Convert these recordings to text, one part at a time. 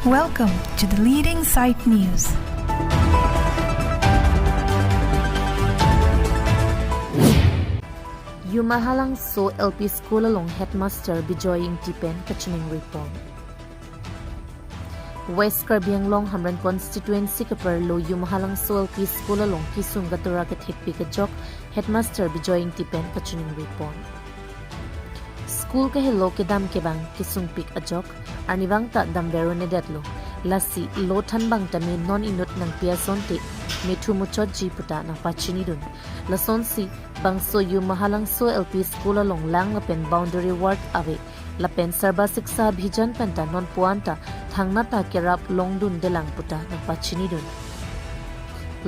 Welcome to the Leading Sight News. Yumahalang So LP School along Headmaster Bijoy Ingtipen Kachuning Report. West Karbi Anglong Hamran Constituency Kaperlo Yumahalang So LP School along Kisung Gatura Kathikpi Kajok Headmaster Bijoy Ingtipen Kachuning Report. School ke hello ke dam ke bang Kisung Pik Ajok Arnibang ta dam bero ne detlo lasi lo than bang ta me non inut nang piason te methu muchot ji puta nang pachini dun lason si bang so Yumahalang So LP School along lang pen boundary ward ave lapen sarba siksa bhijan penta non puanta thangna ta kerap longdun delang puta nang pachini dun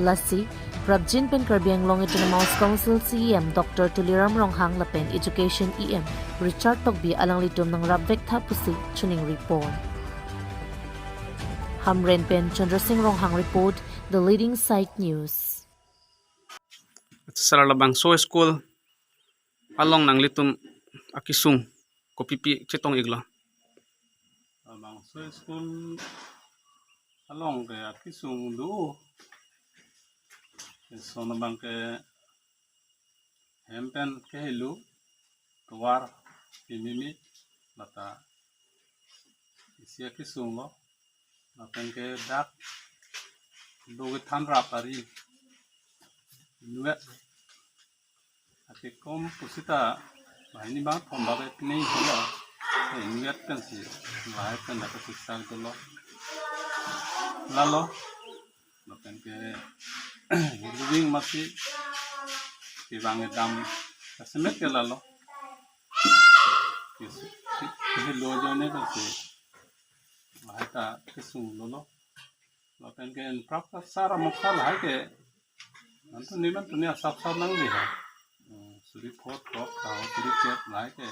lasi Rabjin pen Karbiang Long Autonomous Council CEM Dr. Tuliram Ronghang lapen Education EM Richard Tokbi alang litum ng Rabvek Thapusi Chuning Report. Hamren pen Chandra Singh Ronghang Report, The Leading Sight News. Sa Labang So School along nang litum akisung kopipi cetong igla. Labang So School along ke akisung do so nabang ke hempen ke helu tuar pinimi lata isi akisung lo lapen ke dak do ke than rap ari nuet ati kom pusita bahini bang thomba ke nei holo nuet kan si lai kan dak siksa to lo lalo lapen ke living masih ibang dam semet ke lalo kisi lojo ne kasi mahita kisung lolo lapen ke prakta sara mokal hai ke nanti niman tunia sap nang liha suri pot kau suri chat lai ke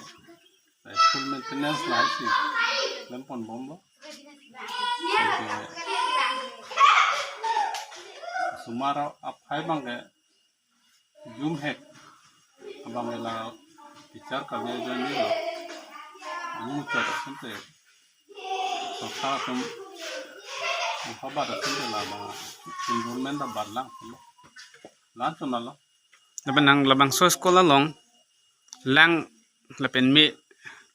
school maintenance lai si lempon bom lo sumara apai bang ke zoom hack abang ela bicar kami aja ni lo muncul sampai soal tum muhabat sampai lama environment barlang lo langsung lo Labang So School along lang lapen mi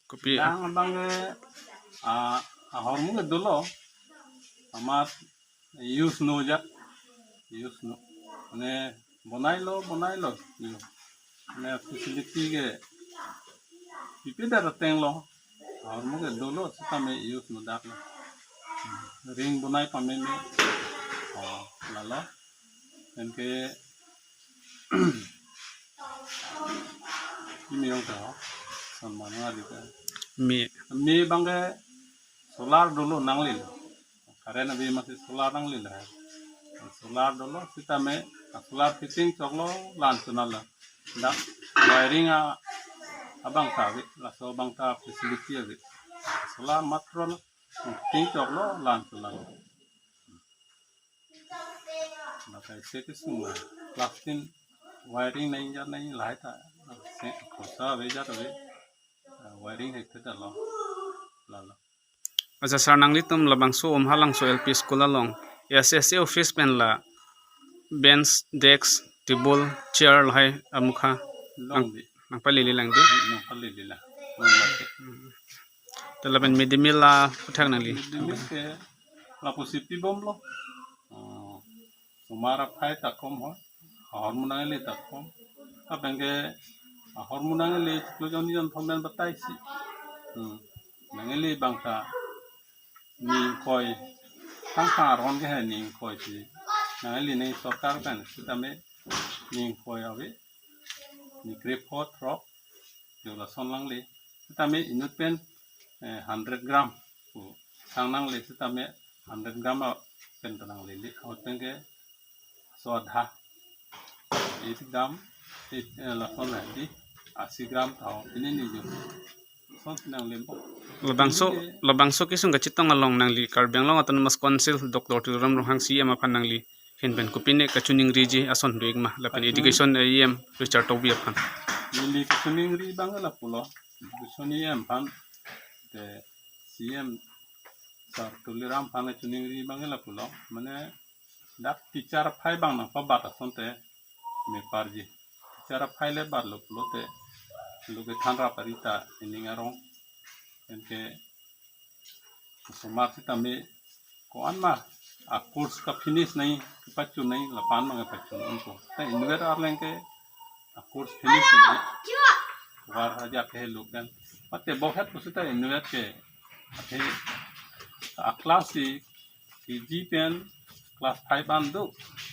kopi yang abang hormon dulu amat use no ne bonai lo ne facility ke pipi dar teng lo hormon ke dulu kita me use no dak lo ring bonai pame me lalo dan ke ini yang tahu sama ngali ke mi bangke solar dulu nangli karena bi masih solar nangli lah solar dulu kita me solar fitting coklo langsung lah dak wiring abang tahu lah so bang tahu facility aja solar matron fitting coklo langsung lah maka itu semua plastik wiring naik lah itu kosa beja tuh wiring itu dah lo lalo Asa sarnang litum Labang So Halang So LP School along SSA office pen la bench desk table chair lai amukha long di nang palili lang di no kali lah talaban midimil la puthak nang li dimis ke laposipi bom lo sumara phai takom ho hormonal le takom abenge hormonal le lo joni jon thomen batai si nangeli bangka ni koi tang ron ke ni koi si nangeli nei sarkar kan kitame ni koi ave ni grapefruit rock yo la sonlang le kitame inut pen 100 gram sangnang le kitame 100 gram pen tanang le hoten ke sodha 80 gram la son la di 80 gram tau ini ni jo son nang lempo Labang So kisung gachitong along nang li Karbiang Long Autonomous Council Dr. Tuliram Ronghang CEM apan nang li hinben kupine kachuning riji ason duigma lapan education EM Richard Tokbi apan Mili kuning ri bangala pulo education EM pan de CM Dr. Tuliram Phane Chuningri Bangela Pulo, Mane, that teacher of Pai Bang of Bata Sonte, me parji. Teacher of Pai Lebarlo Pulote, look at Hanra Parita in Ningarong, and Somartita me, Koanma, a course ka finish nahi, Pachu nahi, La Panma Pachu, Unco. In where are Lanke, a course finish, war Hajake Lukan, but the Bohat Pusita in where a class GPN class 5 and do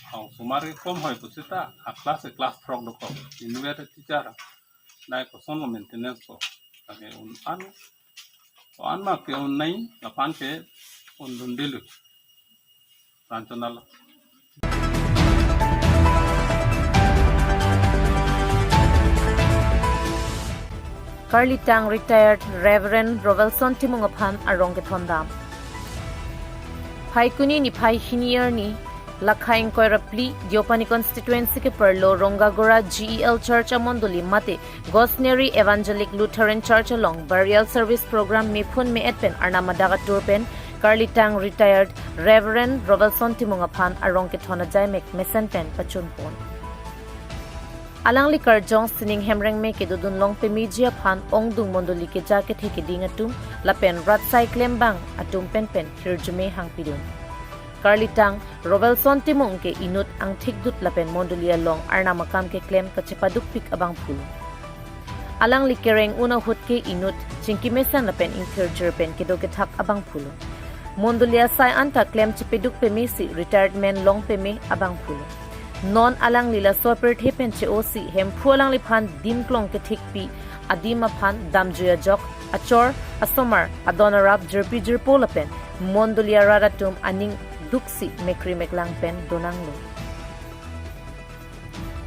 how Sumari come home to sit a class frog the cop in where the teacher like a son maintenance for an mark on name a panke on Lundilu Rantanala. Carly Tang retired Reverend Rovelson Timungaphan arong Gethondam. Paikuni ni Pai Hinier ni Lakhaing Koirapli, Diopani constituency ke Perlo, Rongagora GEL Church Amondoli Mate, Gosneri Evangelic Lutheran Church along Burial Service Program Mipun Me Etpen Arnamadaga Turpen, Carly Tang retired Reverend Rovelson Timungaphan arong Gethonajai Mek Mesenpen Pachunpon. Alang likar jong sining hemreng me ke dudun long pe media phan ong dung mondoli ke jacket he ke ding atum lapen rat sai klembang atum pen hirjume hang pidun. Carly Tang Rovelson Timung ke inut ang thikdut lapen mondolia long arna makam ke klem ka chepaduk pik abang pul. Alang likereng una hut ke inut chingki mesan lapen inkhirjur pen ke do ke thak abang pul. Mondolia sai anta klem chepeduk pe mesi retired men long pe me abang pul. Non alang lila soper thepen che osi hem phualang liphan dim klong ke thikpi adima phan damjuya jok achor asomar adonarap jerpi jerpolapen mondolia raratum aning duksi mekri meklang pen donanglo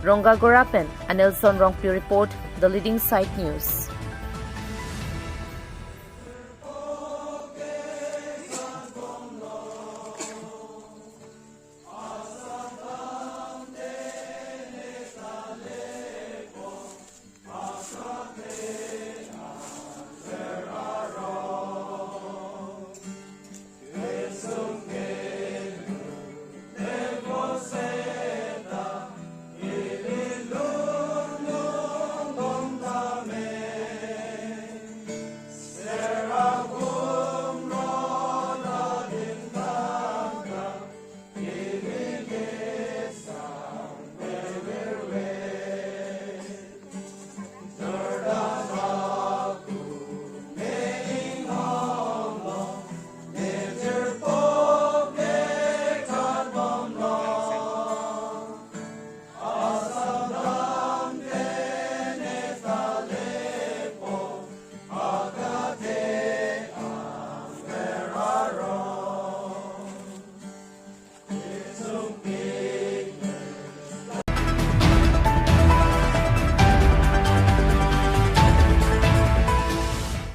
Rongagora pen Anelson Rongpi report the leading site news.